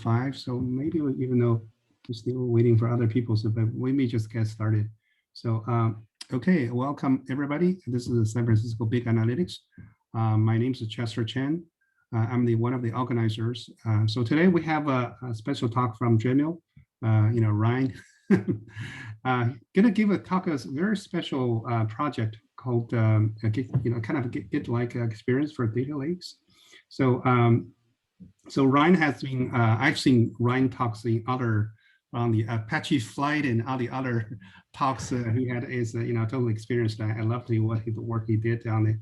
5, so maybe even though we're still waiting for other people, so but we may just get started. So okay, welcome everybody. This is San Francisco Big Analytics. My name is Chester Chen. I'm one of the organizers. So today we have a special talk from Jamil, Ryan. Gonna give a talk a very special project called kind of a Git-like experience for data lakes. So so Ryan has been, I've seen Ryan talks in other, on the Apache flight and all the other talks he had is, totally experienced. I love the work he did on the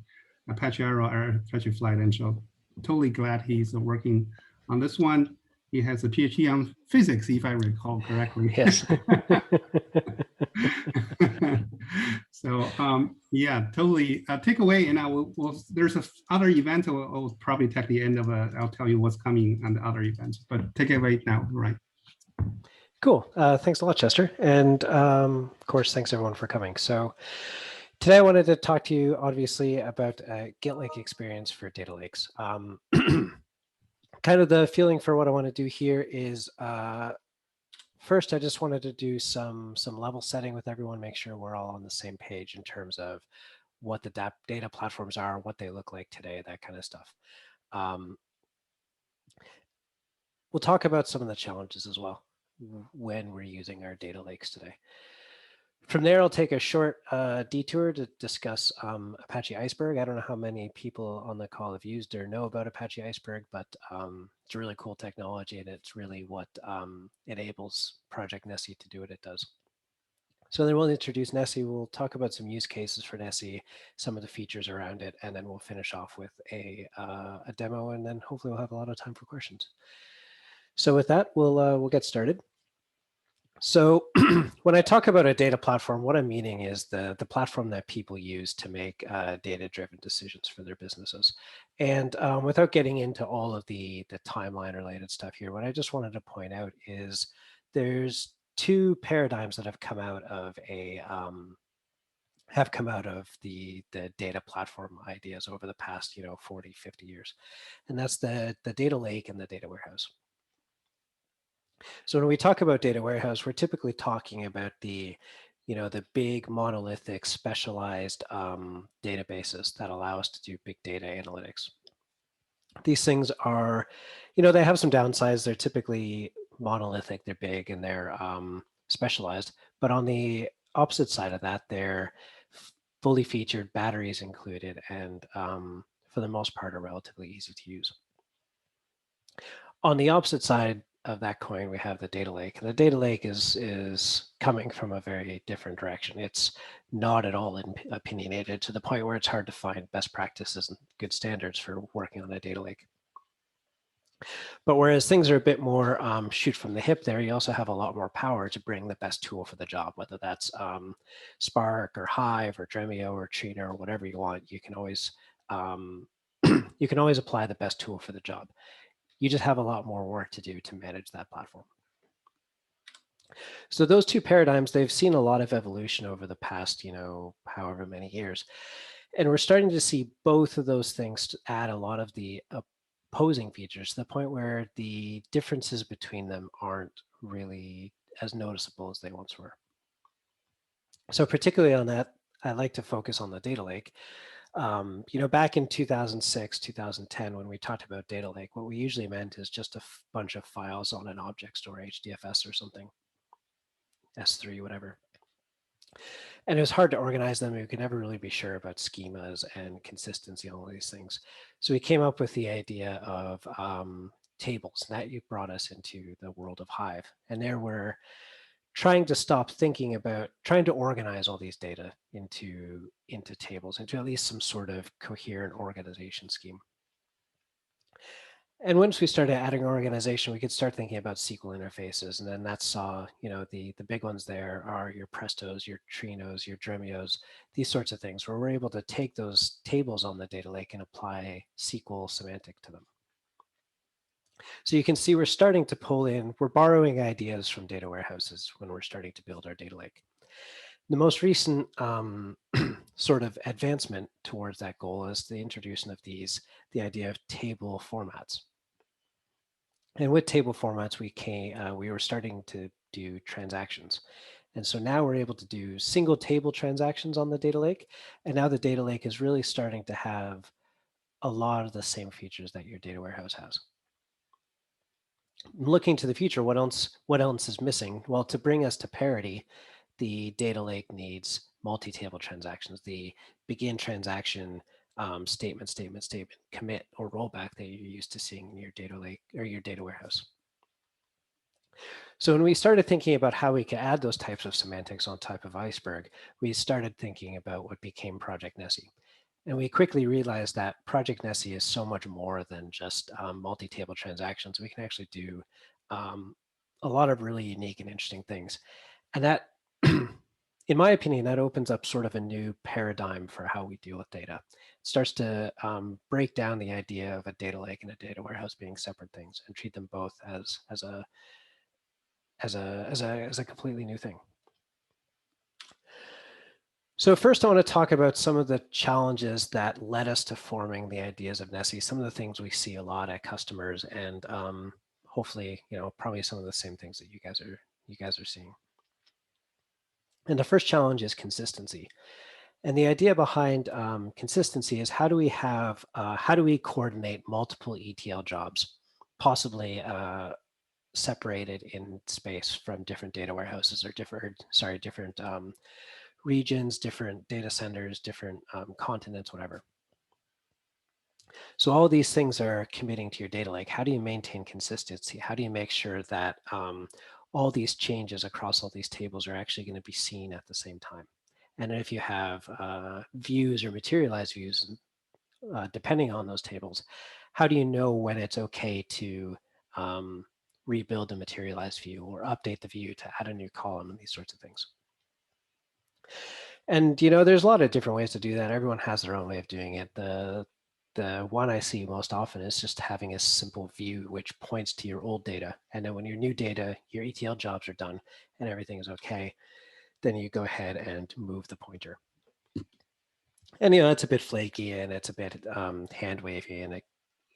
Apache Arrow or Apache flight. And so totally glad he's working on this one. He has a PhD on physics, if I recall correctly. Yes. So yeah, totally take away. And I will, there's other event I'll probably take the end of I'll tell you what's coming on the other events, but take it away now, right? Cool. Thanks a lot, Chester. And of course, thanks everyone for coming. So today I wanted to talk to you obviously about a Git-like experience for data lakes. Kind of the feeling for what I want to do here is first, I just wanted to do some level setting with everyone, make sure we're all on the same page in terms of what the data platforms are, what they look like today, that kind of stuff. We'll talk about some of the challenges as well when we're using our data lakes today. From there, I'll take a short detour to discuss Apache Iceberg. I don't know how many people on the call have used or know about Apache Iceberg, but it's a really cool technology, and it's really what enables Project Nessie to do what it does. So then we'll introduce Nessie. We'll talk about some use cases for Nessie, some of the features around it, and then we'll finish off with a demo, and then hopefully we'll have a lot of time for questions. So with that, we'll get started. So when I talk about a data platform, what I'm meaning is the platform that people use to make data-driven decisions for their businesses. And without getting into all of the timeline-related stuff here, what I just wanted to point out is there's two paradigms that have come out of the data platform ideas over the past 40, 50 years, and that's the data lake and the data warehouse. So when we talk about data warehouse, we're typically talking about the big monolithic specialized databases that allow us to do big data analytics. These things are, they have some downsides. They're typically monolithic, they're big, and they're specialized. But on the opposite side of that, they're fully featured, batteries included, and for the most part are relatively easy to use. On the opposite side of that coin, we have the data lake. The data lake is coming from a very different direction. It's not at all opinionated to the point where it's hard to find best practices and good standards for working on a data lake. But whereas things are a bit more shoot from the hip there, you also have a lot more power to bring the best tool for the job, whether that's Spark or Hive or Dremio or Trina or whatever you want. You can always you can always apply the best tool for the job. You just have a lot more work to do to manage that platform. So those two paradigms, they've seen a lot of evolution over the past, however many years. And we're starting to see both of those things add a lot of the opposing features to the point where the differences between them aren't really as noticeable as they once were. So particularly on that, I like to focus on the data lake. Back in 2006, 2010, when we talked about data lake, what we usually meant is just a bunch of files on an object store, HDFS or something, S3, whatever. And it was hard to organize them. We could never really be sure about schemas and consistency on all these things. So we came up with the idea of tables, and that brought us into the world of Hive. And there we're trying to stop thinking about trying to organize all these data into tables, into at least some sort of coherent organization scheme. And once we started adding organization, we could start thinking about SQL interfaces. And then that saw, the big ones there are your Prestos, your Trinos, your Dremios, these sorts of things, where we're able to take those tables on the data lake and apply SQL semantic to them. So you can see we're starting to pull in, we're borrowing ideas from data warehouses when we're starting to build our data lake. The most recent sort of advancement towards that goal is the introduction of the idea of table formats. And with table formats, we were starting to do transactions. And so now we're able to do single table transactions on the data lake. And now the data lake is really starting to have a lot of the same features that your data warehouse has. Looking to the future, what else is missing? Well, to bring us to parity, the data lake needs multi-table transactions, the begin transaction, statement, commit, or rollback that you're used to seeing in your data lake or your data warehouse. So when we started thinking about how we could add those types of semantics on top of Iceberg, we started thinking about what became Project Nessie. And we quickly realized that Project Nessie is so much more than just multi-table transactions. We can actually do a lot of really unique and interesting things. And that, in my opinion, that opens up sort of a new paradigm for how we deal with data. It starts to break down the idea of a data lake and a data warehouse being separate things and treat them both as a completely new thing. So first, I want to talk about some of the challenges that led us to forming the ideas of Nessie, some of the things we see a lot at customers, and hopefully, probably some of the same things that you guys are seeing. And the first challenge is consistency. And the idea behind consistency is how do we coordinate multiple ETL jobs, possibly separated in space from different data warehouses or different regions, different data centers, different continents, whatever. So all of these things are committing to your data lake. How do you maintain consistency? How do you make sure that all these changes across all these tables are actually going to be seen at the same time? And if you have views or materialized views, depending on those tables, how do you know when it's okay to rebuild a materialized view or update the view to add a new column and these sorts of things? And there's a lot of different ways to do that. Everyone has their own way of doing it. The one I see most often is just having a simple view which points to your old data. And then when your new data, your ETL jobs are done and everything is okay, then you go ahead and move the pointer. And it's a bit flaky and it's a bit hand wavy and it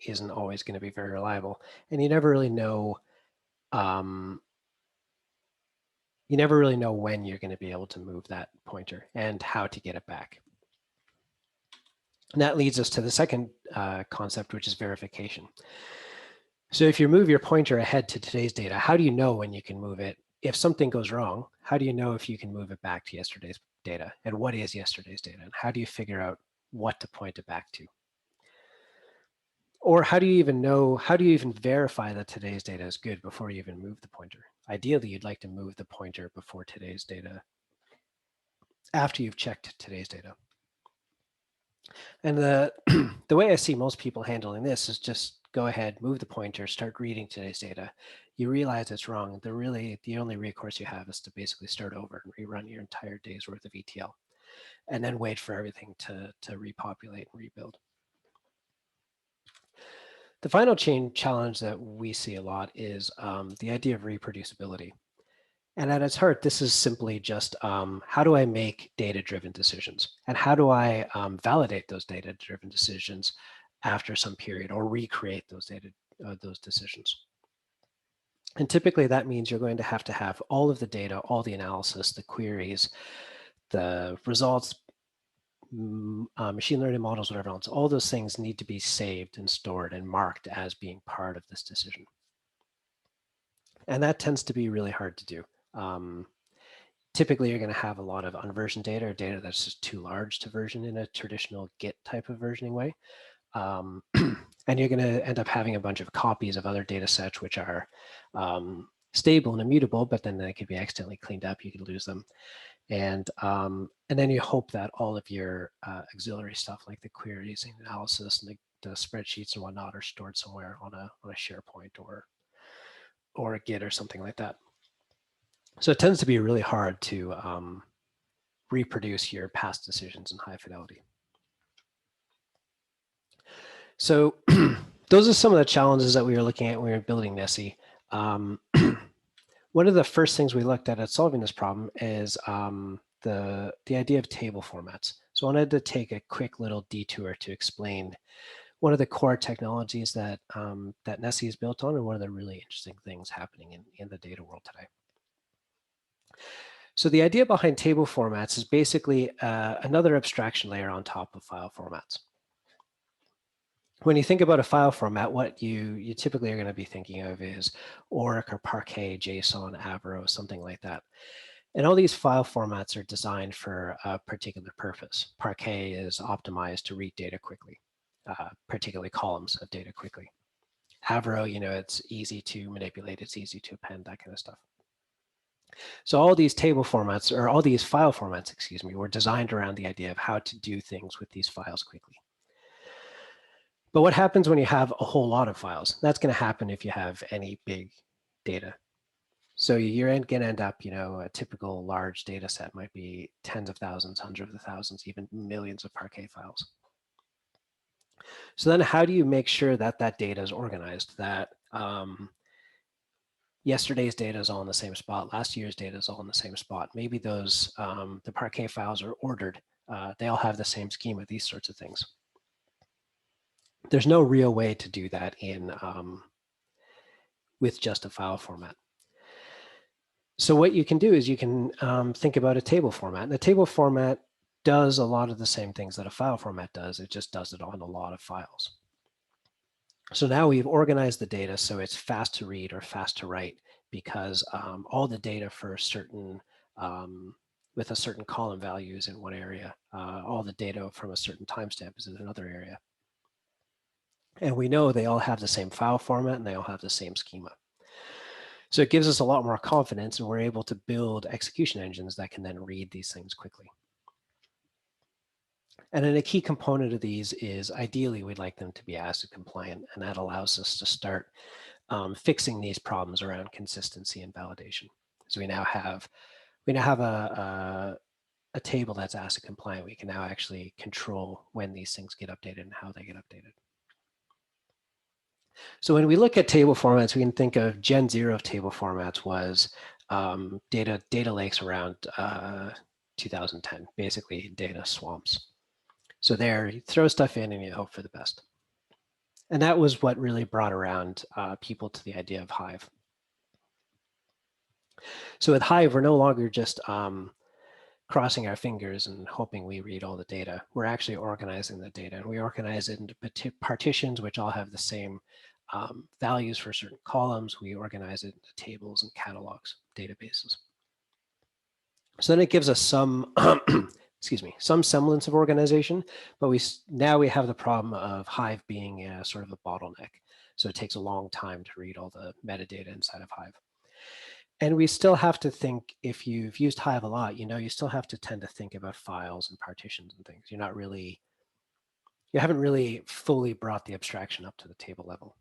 isn't always going to be very reliable. And you never really know when you're going to be able to move that pointer and how to get it back. And that leads us to the second concept, which is verification. So if you move your pointer ahead to today's data, how do you know when you can move it? If something goes wrong, how do you know if you can move it back to yesterday's data? And what is yesterday's data? And how do you figure out what to point it back to? Or how do you even verify that today's data is good before you even move the pointer? Ideally, you'd like to move the pointer before today's data, after you've checked today's data. And the way I see most people handling this is just go ahead, move the pointer, start reading today's data. You realize it's wrong. The only recourse you have is to basically start over and rerun your entire day's worth of ETL, and then wait for everything to repopulate and rebuild. The final challenge that we see a lot is the idea of reproducibility. And at its heart, this is simply just how do I make data-driven decisions? And how do I validate those data-driven decisions after some period or recreate those decisions? And typically that means you're going to have all of the data, all the analysis, the queries, the results, machine learning models, whatever else, all those things need to be saved and stored and marked as being part of this decision. And that tends to be really hard to do. Typically, you're going to have a lot of unversioned data or data that's just too large to version in a traditional Git type of versioning way. And you're going to end up having a bunch of copies of other data sets which are stable and immutable, but then they could be accidentally cleaned up. You could lose them. And then you hope that all of your auxiliary stuff like the queries and analysis and the spreadsheets and whatnot are stored somewhere on a SharePoint or a Git or something like that. So it tends to be really hard to reproduce your past decisions in high fidelity. So those are some of the challenges that we were looking at when we were building Nessie. One of the first things we looked at solving this problem is the idea of table formats. So I wanted to take a quick little detour to explain one of the core technologies that, that Nessie is built on, and one of the really interesting things happening in the data world today. So the idea behind table formats is basically another abstraction layer on top of file formats. When you think about a file format, what you typically are going to be thinking of is Oric or Parquet, JSON, Avro, something like that. And all these file formats are designed for a particular purpose. Parquet is optimized to read data quickly, particularly columns of data quickly. Avro, it's easy to manipulate, it's easy to append, that kind of stuff. So all these table formats, or all these file formats, excuse me, were designed around the idea of how to do things with these files quickly. But what happens when you have a whole lot of files? That's going to happen if you have any big data. So you're going to end up, a typical large data set might be tens of thousands, hundreds of thousands, even millions of Parquet files. So then how do you make sure that that data is organized, that yesterday's data is all in the same spot, last year's data is all in the same spot? Maybe those, the Parquet files are ordered. They all have the same schema, these sorts of things. There's no real way to do that with just a file format. So what you can do is you can think about a table format. And the table format does a lot of the same things that a file format does. It just does it on a lot of files. So now we've organized the data so it's fast to read or fast to write, because all the data for a certain, with a certain column value is in one area. All the data from a certain timestamp is in another area. And we know they all have the same file format and they all have the same schema. So it gives us a lot more confidence, and we're able to build execution engines that can then read these things quickly. And then a key component of these is ideally we'd like them to be ACID compliant, and that allows us to start fixing these problems around consistency and validation. So we now have a table that's ACID compliant. We can now actually control when these things get updated and how they get updated. So when we look at table formats, we can think of Gen 0 of table formats was data lakes around 2010, basically data swamps. So there, you throw stuff in and you hope for the best. And that was what really brought around people to the idea of Hive. So with Hive, we're no longer just crossing our fingers and hoping we read all the data. We're actually organizing the data, and we organize it into partitions which all have the same values for certain columns. We organize it into tables and catalogs, databases. So then it gives us some, excuse me, some semblance of organization, but now we have the problem of Hive being sort of a bottleneck. So it takes a long time to read all the metadata inside of Hive. And we still have to think, if you've used Hive a lot, you still have to tend to think about files and partitions and things. You haven't really fully brought the abstraction up to the table level.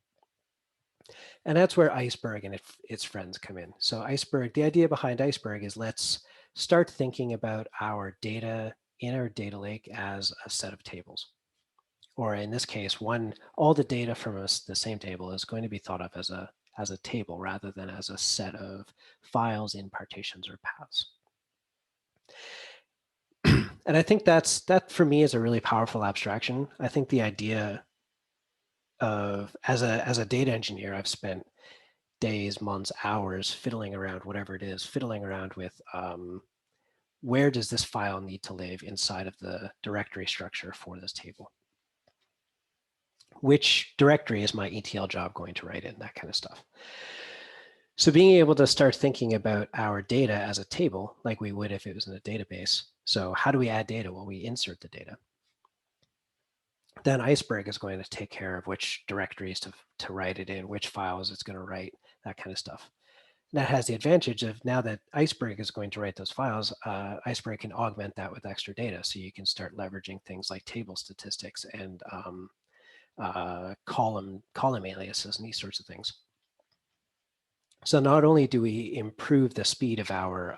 And that's where Iceberg and its friends come in. So Iceberg, the idea behind Iceberg is, let's start thinking about our data in our data lake as a set of tables. Or in this case, all the data from the same table is going to be thought of as a table rather than as a set of files in partitions or paths. And I think that for me is a really powerful abstraction. I think the idea of, as a data engineer, I've spent days, months, hours fiddling around, whatever it is, fiddling around with where does this file need to live inside of the directory structure for this table? Which directory is my ETL job going to write in? That kind of stuff. So being able to start thinking about our data as a table, like we would if it was in a database. So how do we add data? Well, we insert the data. Then Iceberg is going to take care of which directories to write it in, which files it's going to write, that kind of stuff. And that has the advantage of, now that Iceberg is going to write those files, Iceberg can augment that with extra data. So you can start leveraging things like table statistics and column aliases and these sorts of things. So not only do we improve the speed of our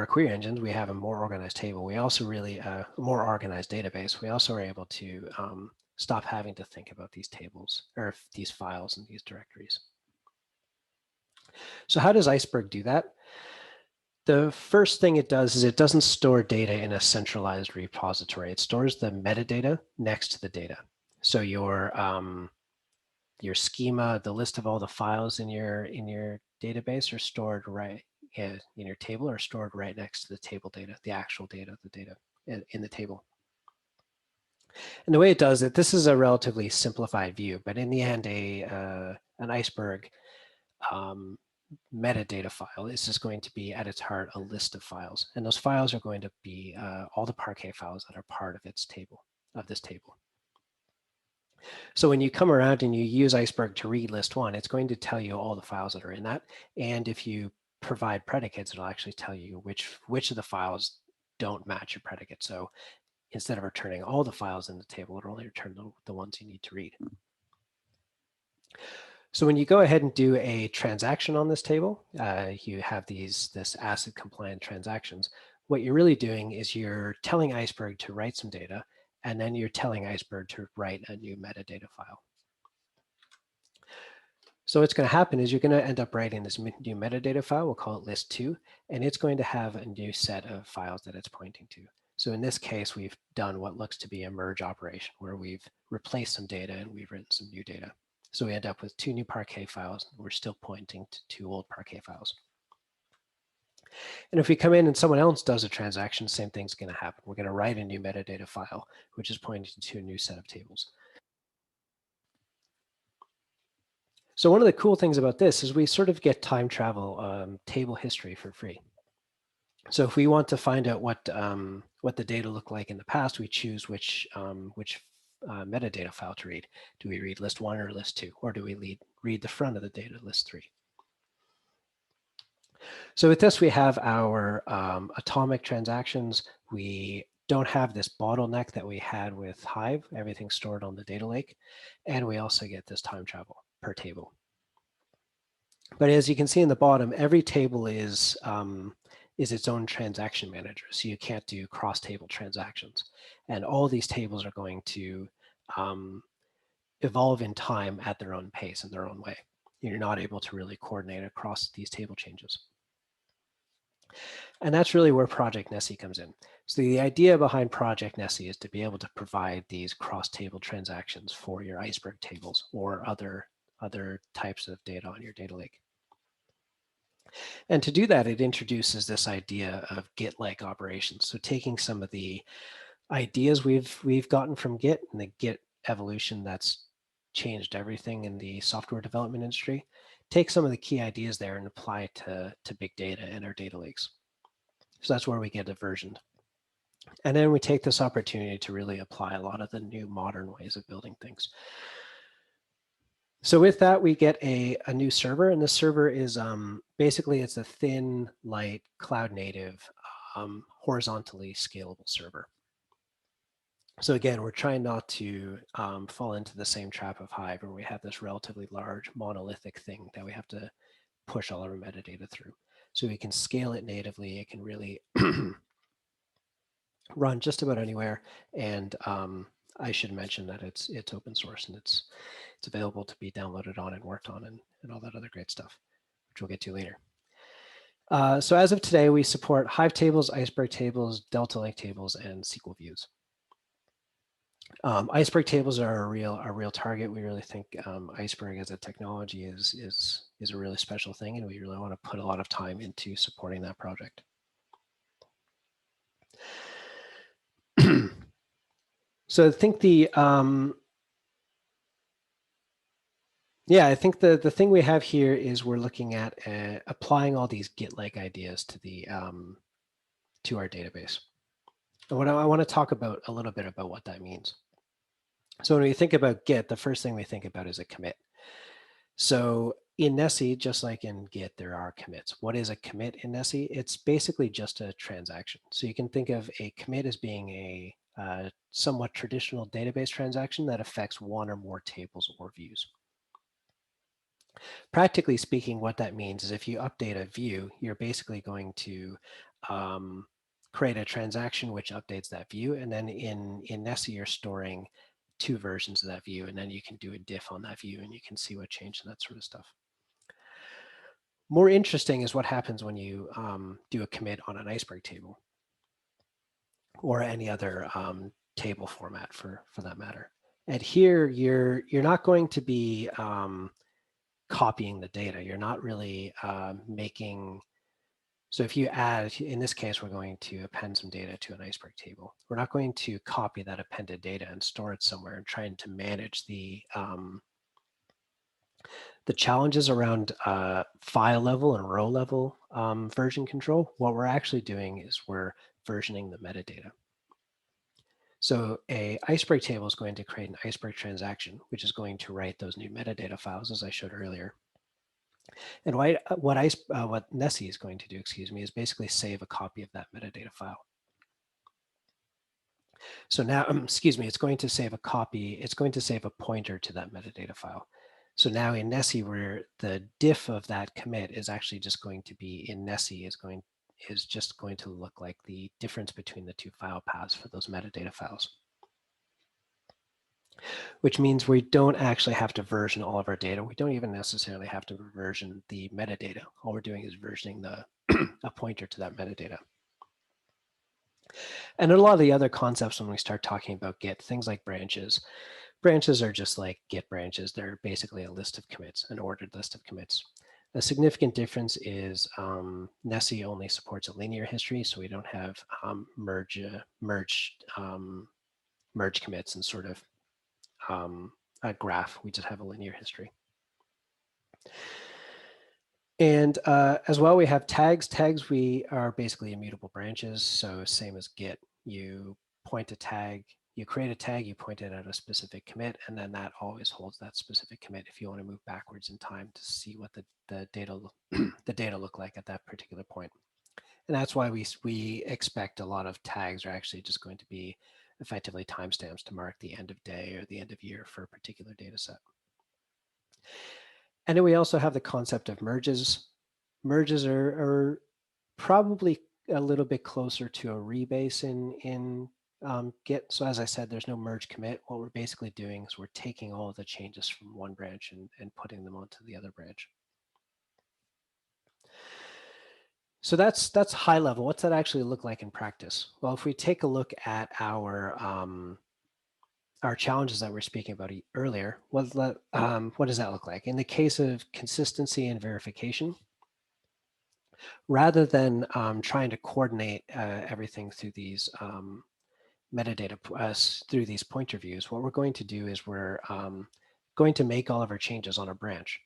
query engines, we have a more organized table. We also really a more organized database. We also are able to stop having to think about these tables or these files and these directories. So how does Iceberg do that? The first thing it does is it doesn't store data in a centralized repository. It stores the metadata next to the data. So your schema, the list of all the files in your database are stored right in your table, are stored right next to the table data, the actual data, the data in the table. And the way it does it, this is a relatively simplified view, but in the end, an Iceberg metadata file is just going to be at its heart a list of files, and those files are going to be all the Parquet files that are part of its table, of this table. So when you come around and you use Iceberg to read list one, it's going to tell you all the files that are in that, and if you provide predicates, it'll actually tell you which of the files don't match your predicate. So instead of returning all the files in the table, it'll only return the ones you need to read. So when you go ahead and do a transaction on this table, you have this ACID compliant transactions. What you're really doing is you're telling Iceberg to write some data, and then you're telling Iceberg to write a new metadata file. So what's going to happen is you're going to end up writing this new metadata file. We'll call it list2, and it's going to have a new set of files that it's pointing to. So in this case, we've done what looks to be a merge operation where we've replaced some data and we've written some new data. So we end up with 2 new Parquet files. And we're still pointing to 2 old Parquet files. And if we come in and someone else does a transaction, same thing's going to happen. We're going to write a new metadata file, which is pointing to a new set of tables. So one of the cool things about this is we sort of get time travel table history for free. So if we want to find out what the data looked like in the past, we choose which metadata file to read. Do we read list 1 or list 2? Or do we read the front of the data, list 3? So with this, we have our atomic transactions. We don't have this bottleneck that we had with Hive, everything's stored on the data lake. And we also get this time travel per table. But as you can see in the bottom, every table is its own transaction manager. So you can't do cross-table transactions. And all these tables are going to evolve in time at their own pace in their own way. You're not able to really coordinate across these table changes. And that's really where Project Nessie comes in. So the idea behind Project Nessie is to be able to provide these cross-table transactions for your Iceberg tables or other types of data on your data lake. And to do that, it introduces this idea of Git-like operations. So taking some of the ideas we've gotten from Git and the Git evolution that's changed everything in the software development industry, take some of the key ideas there and apply it to big data and our data lakes. So that's where we get it versioned. And then we take this opportunity to really apply a lot of the new modern ways of building things. So with that, we get a new server, and the server is basically it's a thin, light, cloud native, horizontally scalable server. So again, we're trying not to fall into the same trap of Hive where we have this relatively large monolithic thing that we have to push all our metadata through. So we can scale it natively. It can really run just about anywhere. And I should mention that it's open source and it's available to be downloaded on and worked on and all that other great stuff, which we'll get to later. So as of today, we support Hive tables, Iceberg tables, Delta Lake tables, and SQL views. Iceberg tables are a real target. We really think Iceberg as a technology is a really special thing, and we really want to put a lot of time into supporting that project. So I think I think the thing we have here is we're looking at applying all these Git-like ideas to to our database. And what I want to talk about a little bit about what that means. So when we think about Git, the first thing we think about is a commit. So in Nessie, just like in Git, there are commits. What is a commit in Nessie? It's basically just a transaction. So you can think of a commit as being a somewhat traditional database transaction that affects one or more tables or views. Practically speaking, what that means is if you update a view, you're basically going to create a transaction which updates that view. And then in Nessie, you're storing 2 versions of that view. And then you can do a diff on that view and you can see what changed and that sort of stuff. More interesting is what happens when you do a commit on an Iceberg table or any other table format for that matter. And here you're not going to be copying the data. You're not really making, so if you add, in this case, we're going to append some data to an Iceberg table. We're not going to copy that appended data and store it somewhere and trying to manage the challenges around file level and row level version control. What we're actually doing is we're versioning the metadata. So a Iceberg table is going to create an Iceberg transaction, which is going to write those new metadata files, as I showed earlier. And what Nessie is going to do, is basically save a copy of that metadata file. So now, it's going to save a copy. It's going to save a pointer to that metadata file. So now in Nessie, where the diff of that commit is actually just going to be in Nessie is just going to look like the difference between the two file paths for those metadata files. Which means we don't actually have to version all of our data. We don't even necessarily have to version the metadata. All we're doing is versioning a pointer to that metadata. And a lot of the other concepts when we start talking about Git, things like branches. Branches are just like Git branches. They're basically a list of commits, an ordered list of commits. A significant difference is Nessie only supports a linear history, so we don't have merge commits and sort of a graph. We just have a linear history. And as well, we have tags. Tags are basically immutable branches. So same as Git, you point a tag, you create a tag, you point it at a specific commit, and then that always holds that specific commit if you want to move backwards in time to see what the data look like at that particular point. And that's why we expect a lot of tags are actually just going to be effectively timestamps to mark the end of day or the end of year for a particular data set. And then we also have the concept of merges. Merges are probably a little bit closer to a rebase in Git. So as I said, there's no merge commit. What we're basically doing is we're taking all of the changes from one branch and putting them onto the other branch. So that's high level. What's that actually look like in practice? Well, if we take a look at our challenges that we're speaking about earlier, what does that look like? In the case of consistency and verification, rather than trying to coordinate everything through these metadata, through these pointer views, what we're going to do is we're going to make all of our changes on a branch.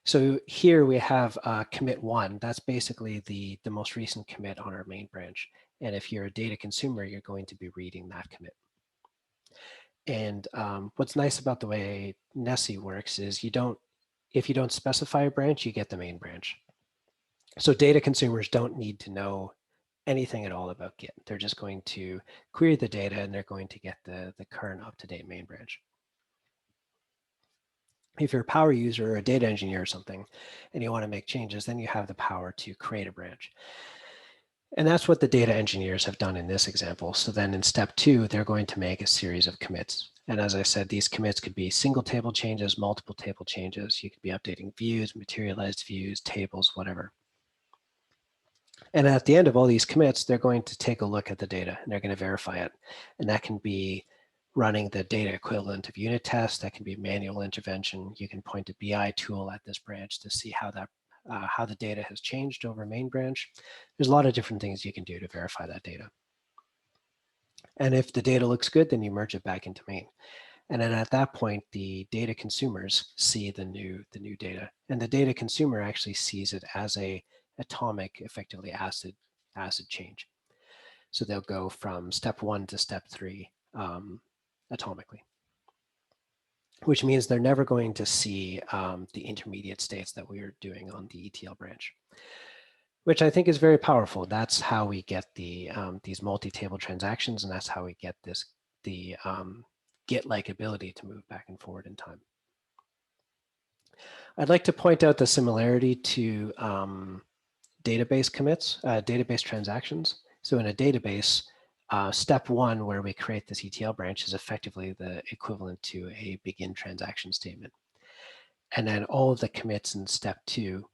So here we have commit 1. That's basically the most recent commit on our main branch. And if you're a data consumer, you're going to be reading that commit. And what's nice about the way Nessie works is if you don't specify a branch, you get the main branch. So data consumers don't need to know anything at all about Git. They're just going to query the data and they're going to get the current up-to-date main branch. If you're a power user or a data engineer or something, and you want to make changes, then you have the power to create a branch. And that's what the data engineers have done in this example. So then in step 2, they're going to make a series of commits. And as I said, these commits could be single table changes, multiple table changes. You could be updating views, materialized views, tables, whatever. And at the end of all these commits, they're going to take a look at the data and they're going to verify it. And that can be running the data equivalent of unit tests. That can be manual intervention. You can point a BI tool at this branch to see how the data has changed over main branch. There's a lot of different things you can do to verify that data. And if the data looks good, then you merge it back into main. And then at that point, the data consumers see the new data. And the data consumer actually sees it as a atomic, effectively acid change. So they'll go from step 1 to step 3 atomically, which means they're never going to see the intermediate states that we are doing on the ETL branch, which I think is very powerful. That's how we get these multi-table transactions, and that's how we get the Git-like ability to move back and forward in time. I'd like to point out the similarity to database commits, database transactions. So in a database, step 1, where we create this ETL branch, is effectively the equivalent to a begin transaction statement. And then all of the commits in step 2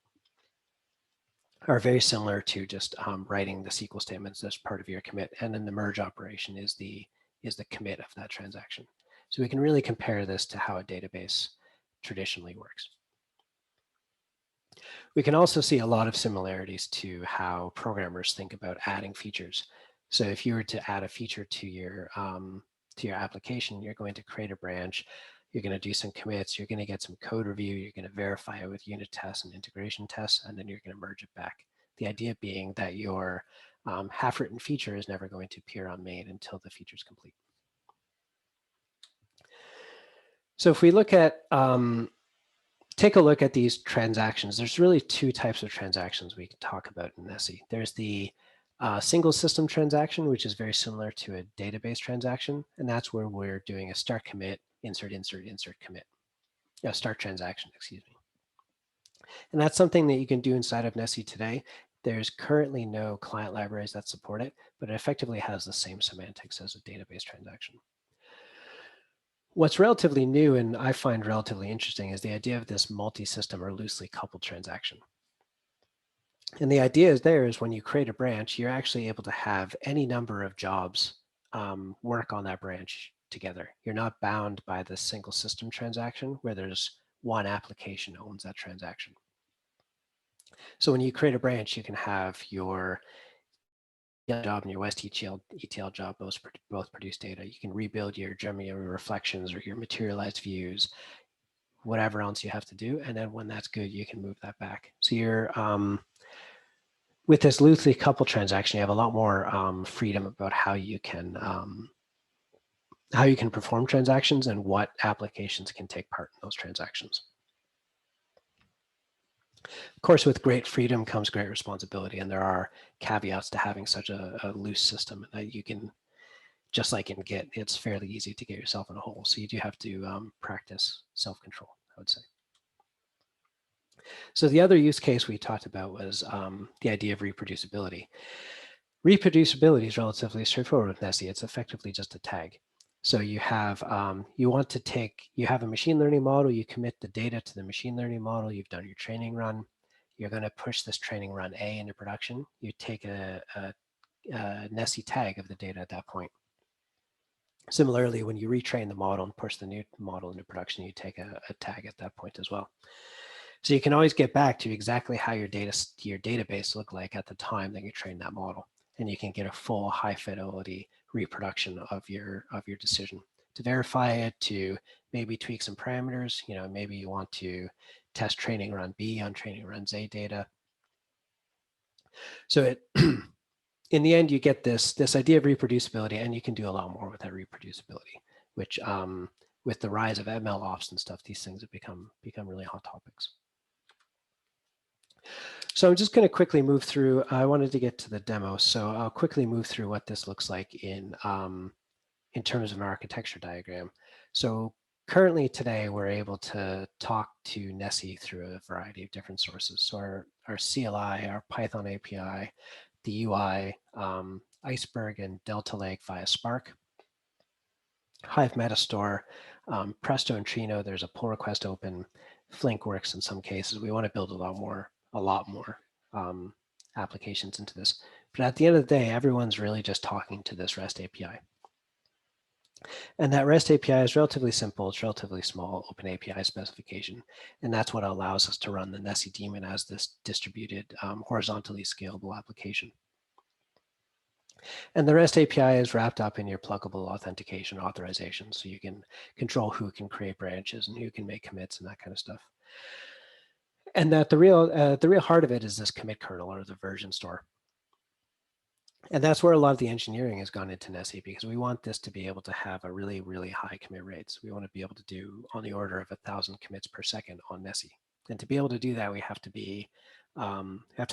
are very similar to just writing the SQL statements as part of your commit. And then the merge operation is the commit of that transaction. So we can really compare this to how a database traditionally works. We can also see a lot of similarities to how programmers think about adding features. So if you were to add a feature to your application, you're going to create a branch, you're going to do some commits, you're going to get some code review, you're going to verify it with unit tests and integration tests, and then you're going to merge it back. The idea being that your half-written feature is never going to appear on main until the feature is complete. So if we look at take a look at these transactions, there's really 2 types of transactions we can talk about in Nessie. There's the single system transaction, which is very similar to a database transaction. And that's where we're doing a start commit, insert, insert, insert commit. Start transaction, excuse me. And that's something that you can do inside of Nessie today. There's currently no client libraries that support it, but it effectively has the same semantics as a database transaction. What's relatively new and I find relatively interesting is the idea of this multi-system or loosely coupled transaction. And the idea is when you create a branch, you're actually able to have any number of jobs work on that branch together. You're not bound by the single system transaction where there's one application owns that transaction. So when you create a branch, you can have your job and your West ETL job both produce data. You can rebuild your Gemini reflections or your materialized views, whatever else you have to do. And then when that's good, you can move that back. So you're with this loosely coupled transaction, you have a lot more freedom about how you can perform transactions and what applications can take part in those transactions. Of course, with great freedom comes great responsibility, and there are caveats to having such a loose system that you can, just like in Git, it's fairly easy to get yourself in a hole. So you do have to practice self-control, I would say. So the other use case we talked about was the idea of reproducibility. Reproducibility is relatively straightforward with Nessie. It's effectively just a tag. So you have you have a machine learning model, you commit the data to the machine learning model, you've done your training run, you're going to push this training run A into production, you take a Nessie tag of the data at that point. Similarly, when you retrain the model and push the new model into production, you take a tag at that point as well. So you can always get back to exactly how your database looked like at the time that you trained that model, and you can get a full high fidelity reproduction of your decision. To verify it, to maybe tweak some parameters, maybe you want to test training run B on training run A data. So in the end, you get this idea of reproducibility, and you can do a lot more with that reproducibility, which with the rise of ML ops and stuff, these things have become really hot topics. So I'm just going to quickly move through. I wanted to get to the demo, so I'll quickly move through what this looks like in terms of an architecture diagram. So currently today, we're able to talk to Nessie through a variety of different sources. So our CLI, our Python API, the UI, Iceberg and Delta Lake via Spark, Hive Metastore, Presto and Trino. There's a pull request open, Flink works in some cases. We want to build a lot more applications into this. But at the end of the day, everyone's really just talking to this REST API. And that REST API is relatively simple. It's relatively small, open API specification. And that's what allows us to run the Nessie daemon as this distributed, horizontally scalable application. And the REST API is wrapped up in your pluggable authentication authorization. So you can control who can create branches and who can make commits and that kind of stuff. And that the real heart of it is this commit kernel or the version store. And that's where a lot of the engineering has gone into Nessie, because we want this to be able to have a really, really high commit rates. We want to be able to do on the order of 1,000 commits per second on Nessie. And to be able to do that, we have to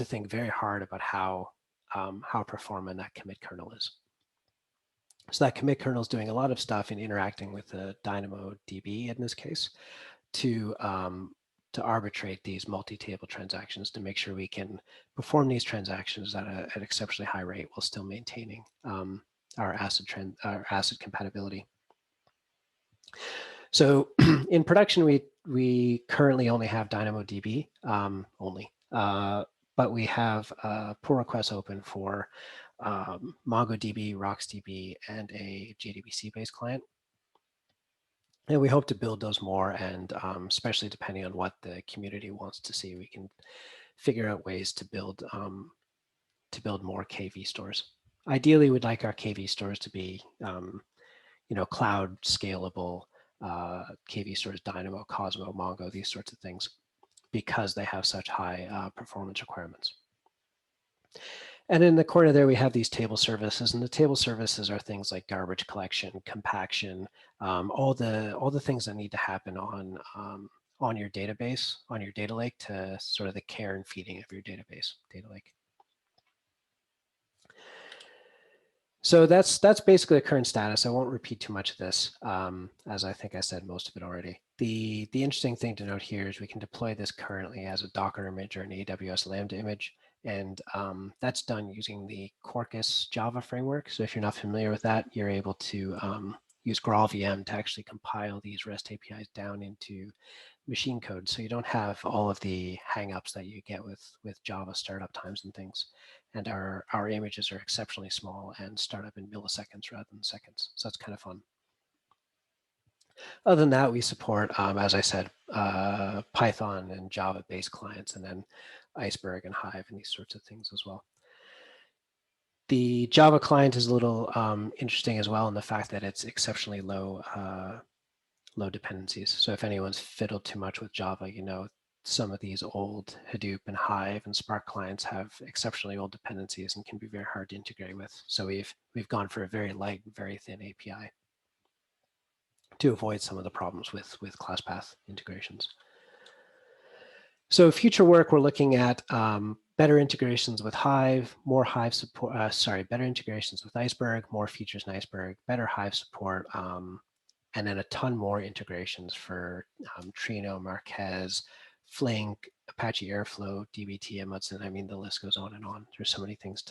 think very hard about how performant that commit kernel is. So that commit kernel is doing a lot of stuff in interacting with the DynamoDB in this case to arbitrate these multi-table transactions to make sure we can perform these transactions at an exceptionally high rate while still maintaining our ACID compatibility. So in production, we we currently only have DynamoDB but we have pull requests open for MongoDB, RocksDB, and a JDBC-based client. And we hope to build those more, and especially depending on what the community wants to see, we can figure out ways to build more KV stores. Ideally, we'd like our KV stores to be, cloud scalable KV stores, Dynamo, Cosmo, Mongo, these sorts of things, because they have such high performance requirements. And in the corner there, we have these table services, and the table services are things like garbage collection, compaction, all the things that need to happen on your database, on your data lake, to sort of the care and feeding of your database data lake. So that's basically the current status. I won't repeat too much of this, as I think I said most of it already. The interesting thing to note here is we can deploy this currently as a Docker image or an AWS Lambda image, and that's done using the Quarkus Java framework. So if you're not familiar with that, you're able to use GraalVM to actually compile these REST APIs down into machine code, so you don't have all of the hangups that you get with Java startup times and things. And our images are exceptionally small and start up in milliseconds rather than seconds. So that's kind of fun. Other than that, we support, as I said, Python and Java-based clients, and then Iceberg and Hive and these sorts of things as well. The Java client is a little interesting as well in the fact that it's exceptionally low dependencies. So if anyone's fiddled too much with Java, some of these old Hadoop and Hive and Spark clients have exceptionally old dependencies and can be very hard to integrate with. So we've gone for a very light, very thin API to avoid some of the problems with class path integrations. So future work, we're looking at better integrations with Hive, more Hive support, better integrations with Iceberg, more features in Iceberg, better Hive support, and then a ton more integrations for Trino, Marquez, Flink, Apache Airflow, DBT, Amundsen. I mean, the list goes on and on. There's so many things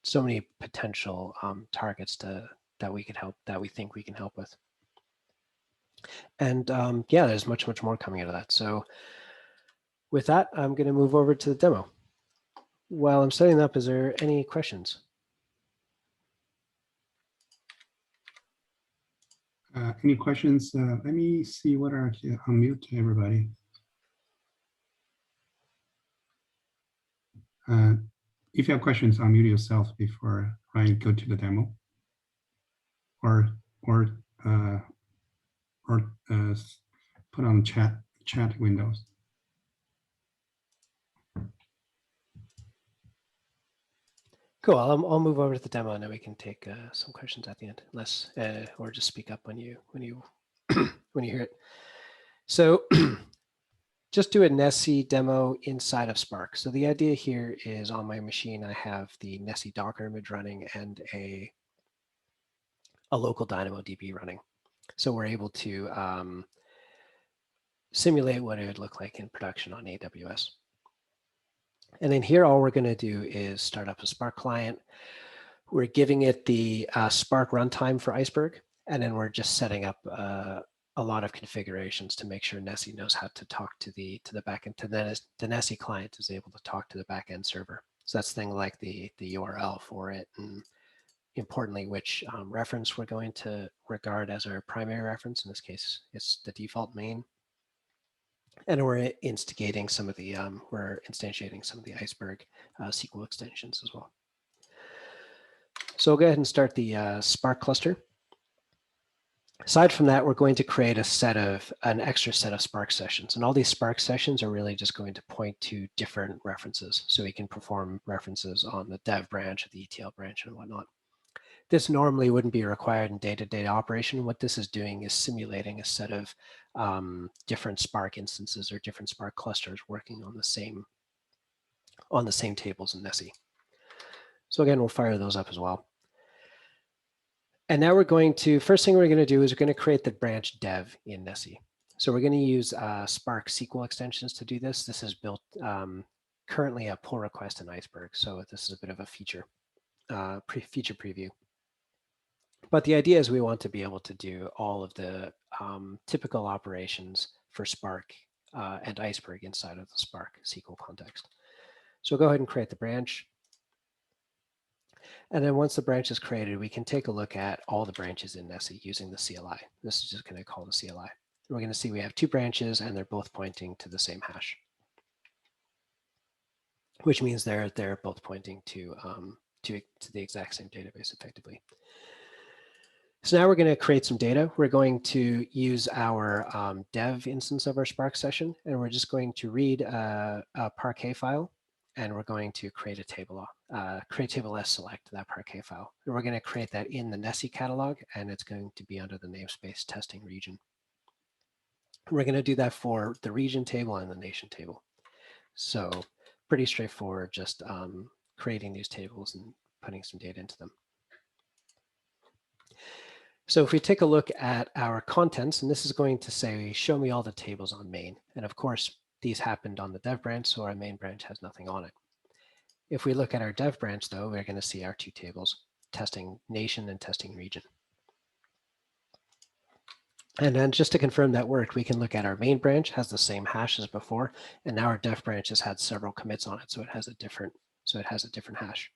so many potential targets that we think we can help with. And yeah, there's much more coming out of that. So with that, I'm going to move over to the demo. While I'm setting up, is there any questions? Any questions? Let me see what are unmute everybody. If you have questions, unmute yourself before I go to the demo, or put on chat windows. Cool. I'll move over to the demo, and then we can take some questions at the end, unless or just speak up when you hear it. So just do a Nessie demo inside of Spark. So the idea here is, on my machine, I have the Nessie Docker image running and a local DynamoDB running. So we're able to simulate what it would look like in production on AWS. And then here, all we're going to do is start up a Spark client. We're giving it the Spark runtime for Iceberg, and then we're just setting up a lot of configurations to make sure Nessie knows how to talk to the backend. The Nessie client is able to talk to the backend server. So that's things like the URL for it, and importantly, which reference we're going to regard as our primary reference. In this case, it's the default main. And we're instigating some of the, we're instantiating some of the Iceberg SQL extensions as well. So we'll go ahead and start the Spark cluster. Aside from that, we're going to create an extra set of Spark sessions. And all these Spark sessions are really just going to point to different references. So we can perform references on the dev branch, or the ETL branch, and whatnot. This normally wouldn't be required in day-to-day operation. What this is doing is simulating a set of different Spark instances or different Spark clusters working on the same tables in Nessie. So again, we'll fire those up as well. And now we're going to, first thing we're going to do is we're going to create the branch dev in Nessie. So we're going to use Spark SQL extensions to do this. This is built currently a pull request in Iceberg. So this is a bit of a feature preview. But the idea is we want to be able to do all of the typical operations for Spark and Iceberg inside of the Spark SQL context. So we'll go ahead and create the branch. And then once the branch is created, we can take a look at all the branches in Nessie using the CLI. This is just going to call the CLI. We're going to see we have 2 branches and they're both pointing to the same hash, which means they're both pointing to the exact same database effectively. So now we're going to create some data. We're going to use our dev instance of our Spark session, and we're just going to read a Parquet file, and we're going to create a table, table S select that Parquet file. And we're going to create that in the Nessie catalog, and it's going to be under the namespace testing region. We're going to do that for the region table and the nation table. So pretty straightforward, just creating these tables and putting some data into them. So if we take a look at our contents, and this is going to say, show me all the tables on main. And of course, these happened on the dev branch, so our main branch has nothing on it. If we look at our dev branch, though, we're going to see our 2 tables, testing nation and testing region. And then just to confirm that worked, we can look at our main branch has the same hash as before, and now our dev branch has had several commits on it, so it has a different hash.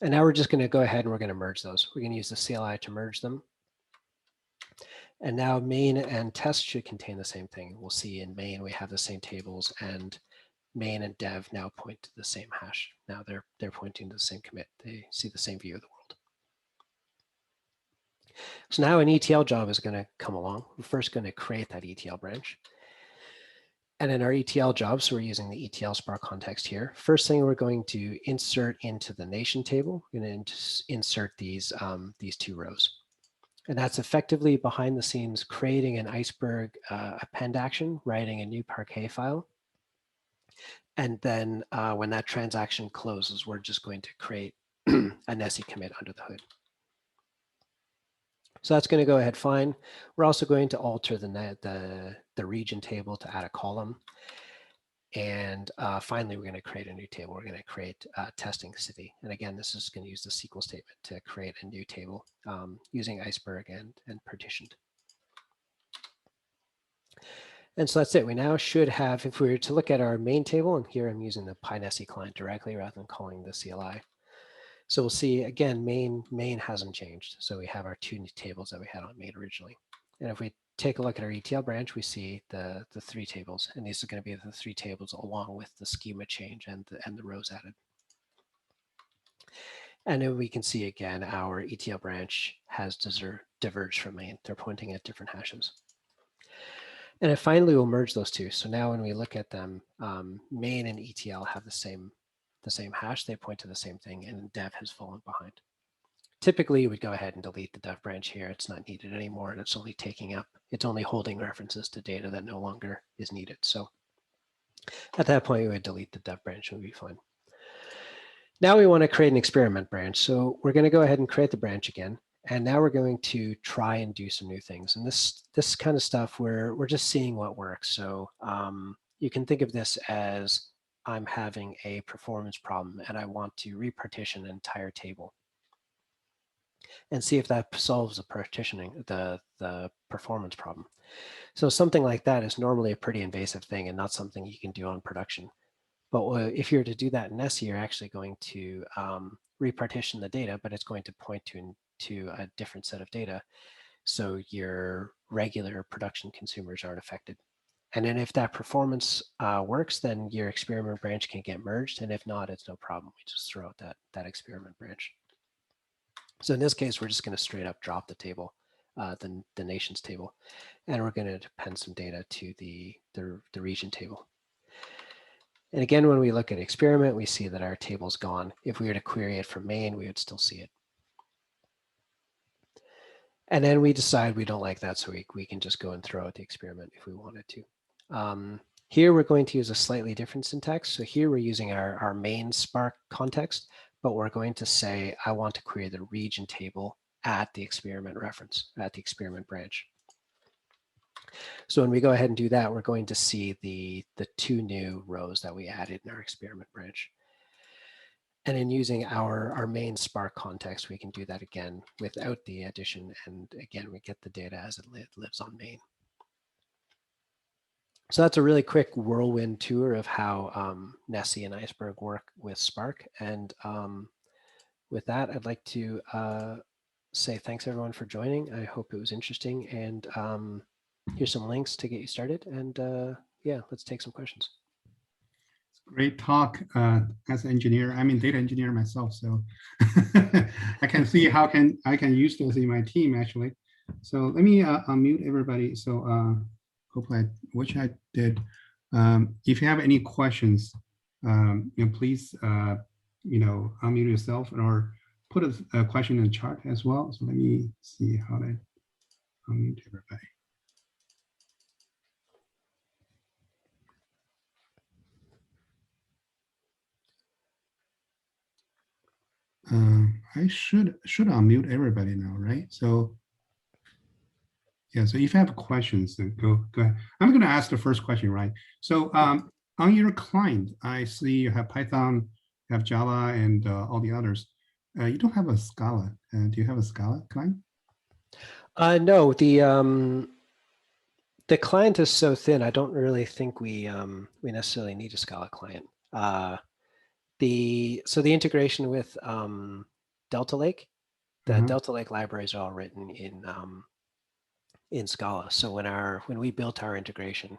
And now we're just going to go ahead and we're going to merge those. We're going to use the CLI to merge them. And now main and test should contain the same thing. We'll see in main we have the same tables, and main and dev now point to the same hash. Now they're pointing to the same commit. They see the same view of the world. So now an ETL job is going to come along. We're first going to create that ETL branch. And in our ETL job, so we're using the ETL Spark context here. First thing we're going to insert into the nation table. We're going to insert these 2 rows. And that's effectively behind the scenes creating an Iceberg append action, writing a new Parquet file. And then when that transaction closes, we're just going to create a Nessie commit under the hood. So that's going to go ahead fine. We're also going to alter the region table to add a column. And finally, we're going to create a new table. We're going to create testing city. And again, this is going to use the SQL statement to create a new table using Iceberg and partitioned. And so that's it. We now should have, if we were to look at our main table, and here I'm using the PyNessie client directly rather than calling the CLI. So we'll see, again, main hasn't changed. So we have our 2 new tables that we had on main originally. And if we take a look at our ETL branch, we see the 3 tables. And these are going to be the 3 tables along with the schema change and the rows added. And then we can see, again, our ETL branch has diverged from main. They're pointing at different hashes. And then finally, we'll merge those 2. So now when we look at them, main and ETL have the same hash. They point to the same thing, and dev has fallen behind. Typically, you would go ahead and delete the dev branch here. It's not needed anymore, and it's only holding references to data that no longer is needed. So at that point, we would delete the dev branch and we'd be fine. Now we want to create an experiment branch. So we're going to go ahead and create the branch again. And now we're going to try and do some new things. And this kind of stuff, we're just seeing what works. So you can think of this as I'm having a performance problem and I want to repartition an entire table and see if that solves the performance problem. So something like that is normally a pretty invasive thing and not something you can do on production. But if you're to do that in Nessie, you're actually going to repartition the data, but it's going to point to a different set of data. So your regular production consumers aren't affected. And then if that performance works, then your experiment branch can get merged. And if not, it's no problem. We just throw out that experiment branch. So in this case, we're just going to straight up drop the table, the nations table, and we're going to append some data to the region table. And again, when we look at experiment, we see that our table's gone. If we were to query it from main, we would still see it. And then we decide we don't like that, so we can just go and throw out the experiment if we wanted to. Here, we're going to use a slightly different syntax. So here we're using our main Spark context, but we're going to say, I want to query the region table at the experiment reference, at the experiment branch. So when we go ahead and do that, we're going to see the 2 new rows that we added in our experiment branch. And in using our main Spark context, we can do that again without the addition. And again, we get the data as it lives on main. So that's a really quick whirlwind tour of how Nessie and Iceberg work with Spark. And with that, I'd like to say thanks everyone for joining. I hope it was interesting. And here's some links to get you started. And yeah, let's take some questions. Great talk. As an engineer, I'm a data engineer myself, so I can see how I can use this in my team actually. So let me unmute everybody. So hopefully, which I did. If you have any questions, please unmute yourself or put a question in the chat as well. So let me see how to unmute everybody. I should unmute everybody now, right? So yeah, so if you have questions, then go ahead. I'm going to ask the first question, right? So on your client, I see you have Python, you have Java, and all the others. You don't have a Scala. Do you have a Scala client? No, the client is so thin. I don't really think we necessarily need a Scala client. So the integration with Delta Lake, the Delta Lake libraries are all written in Scala. So when we built our integration,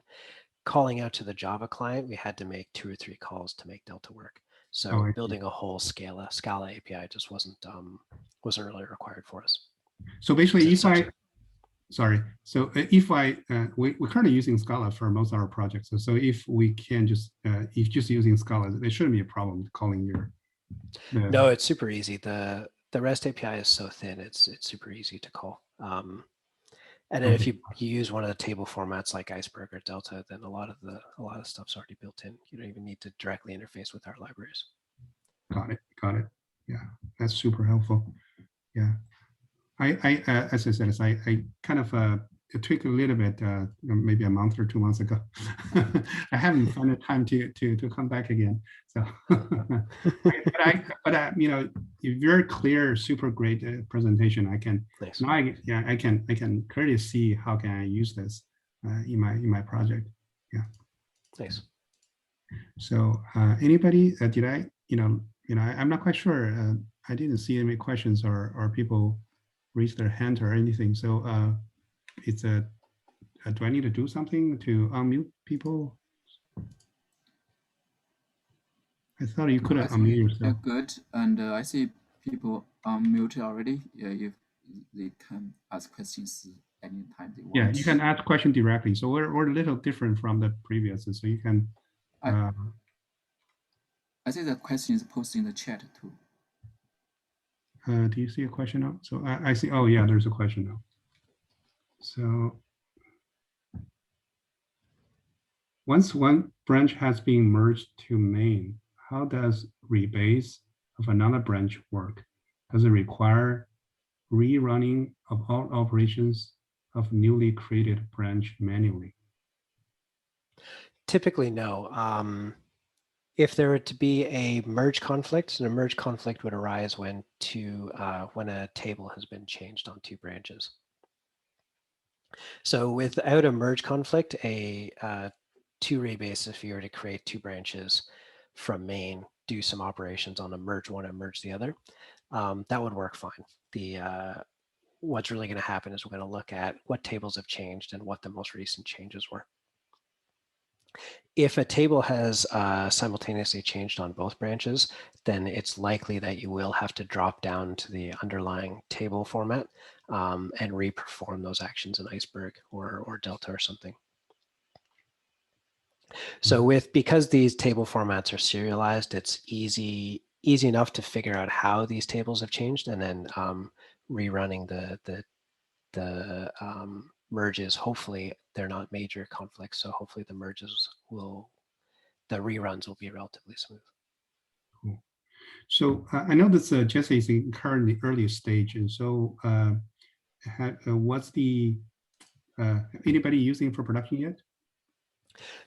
calling out to the Java client, we had to make 2 or 3 calls to make Delta work. So building a whole Scala API just wasn't really required for us. So basically, we're currently using Scala for most of our projects. So if we can just, if just using Scala, there shouldn't be a problem calling your. No, it's super easy. The REST API is so thin; it's super easy to call. And then if you use one of the table formats like Iceberg or Delta, then a lot of stuff's already built in. You don't even need to directly interface with our libraries. Got it. Yeah, that's super helpful. Yeah, I as I said, I kind of tweaked a little bit, maybe a month or 2 months ago. I haven't found the time to come back again. So, but very clear, super great presentation. I can now, I can clearly see how can I use this in my project. Yeah. Nice. So anybody, did I, I'm not quite sure. I didn't see any questions or people raise their hand or anything. So it's do I need to do something to unmute people? I thought you could unmute yourself. Good, and I see people unmuted already. Yeah, if they can ask questions anytime they want. Yeah, you can ask question directly. So we're a little different from the previous. So you can. I see the question is posted in the chat too. Do you see a question now? So I see. Oh yeah, there's a question now. So once one branch has been merged to main, how does rebase of another branch work? Does it require rerunning of all operations of newly created branch manually? Typically, no. If there were to be a merge conflict, and a merge conflict would arise when a table has been changed on 2 branches. So without a merge conflict, a 2 rebase, if you were to create 2 branches from main, do some operations on a merge one and merge the other, that would work fine. What's really going to happen is we're going to look at what tables have changed and what the most recent changes were. If a table has simultaneously changed on both branches, then it's likely that you will have to drop down to the underlying table format and re-perform those actions in Iceberg or Delta or something. So because these table formats are serialized, it's easy enough to figure out how these tables have changed, and then rerunning the merges. Hopefully they're not major conflicts, so hopefully the reruns will be relatively smooth. Cool. So I know this Jesse is in currently early stage, and so what's the anybody using it for production yet?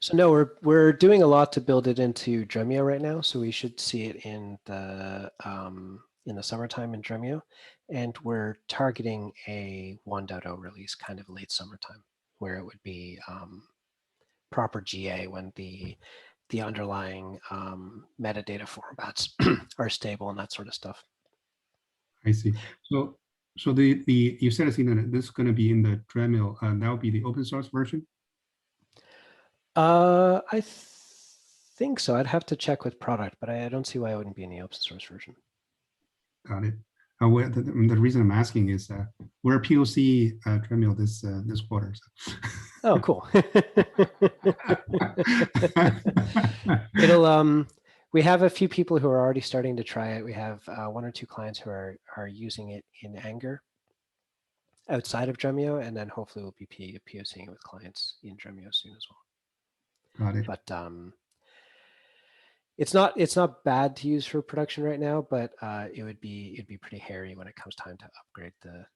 So no, we're doing a lot to build it into Dremio right now. So we should see it in the summertime in Dremio, and we're targeting a 1.0 release kind of late summertime, where it would be proper GA when the underlying metadata formats are stable and that sort of stuff. I see. So you said this is going to be in the Dremel, that will be the open source version. I think so. I'd have to check with product, but I don't see why it wouldn't be in the open source version. Got it. The reason I'm asking is we're POC Dremel this quarter. So. Oh, cool. It'll we have a few people who are already starting to try it. We have 1 or 2 clients who are using it in Anger outside of Dremio, and then hopefully we'll be POCing it with clients in Dremio soon as well. Got it. But it's not bad to use for production right now, but it'd be pretty hairy when it comes time to upgrade the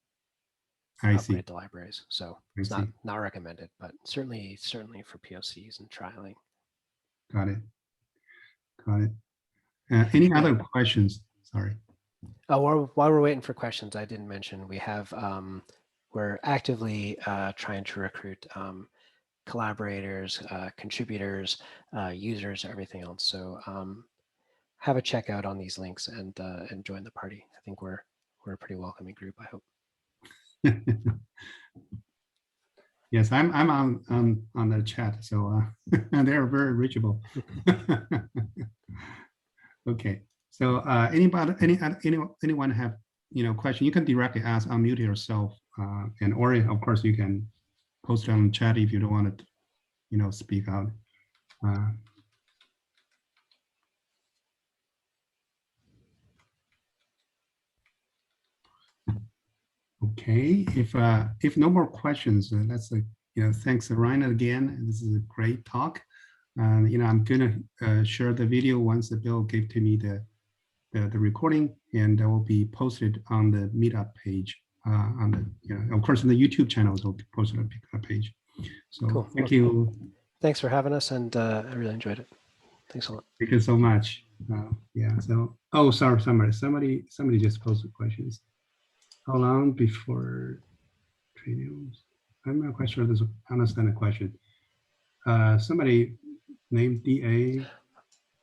libraries. So it's not recommended, but certainly for POCs and trialing. Got it. Got it. Any other questions? Sorry. While we're waiting for questions, I didn't mention we have we're actively trying to recruit collaborators, contributors, users, everything else. So have a check out on these links and join the party. I think we're a pretty welcoming group, I hope. Yes, I'm on the chat, so they're very reachable. Okay, so anyone have question? You can directly ask, unmute yourself, and or of course you can post it on the chat if you don't want to, speak out. Okay, if no more questions, that's thanks Ryan again. This is a great talk. I'm gonna share the video once the Bill gave to me the recording, and that will be posted on the Meetup page. On the of course, in the YouTube channels will be posted on the page. So cool. Thank you. Thanks for having us, and I really enjoyed it. Thanks a lot. Thank you so much. Yeah. So sorry, somebody just posted questions. How long before Trino? I'm not quite sure this. I understand the question. Somebody named DA.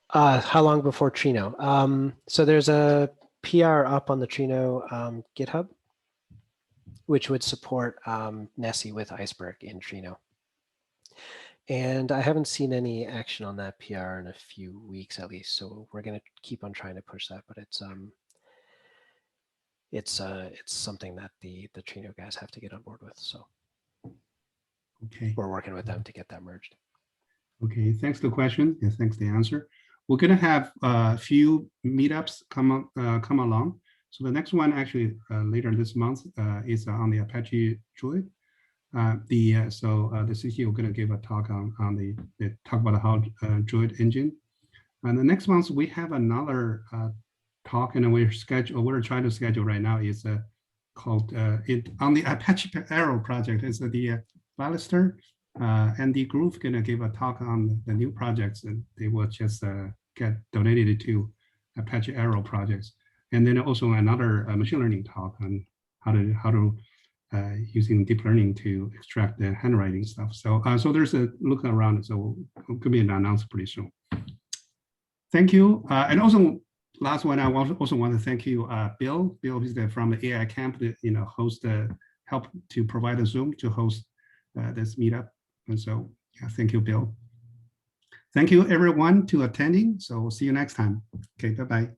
How long before Trino? So there's a PR up on the Trino GitHub, which would support Nessie with Iceberg in Trino. And I haven't seen any action on that PR in a few weeks at least. So we're going to keep on trying to push that, but it's something that the Trino guys have to get on board with. So okay, we're working with them to get that merged. Okay, thanks for the question. Yeah, thanks for the answer. We're going to have a few meetups come along. So the next one actually later this month is on the Apache Druid. The CTO going to give a talk on the talk about how Druid engine. And the next month we have another talk, and we're trying to schedule right now is called on the Apache Arrow project. Is the Ballister and the group gonna give a talk on the new projects, and they will just get donated to Apache Arrow projects. And then also another machine learning talk on how to using deep learning to extract the handwriting stuff. So so there's a look around. So it could be announced pretty soon. Thank you. And also last one, I also want to thank you, Bill. Bill is from the AI Camp that host help to provide a Zoom to host this meetup. And so yeah, thank you, Bill. Thank you everyone to attending. So we'll see you next time. Okay, bye-bye.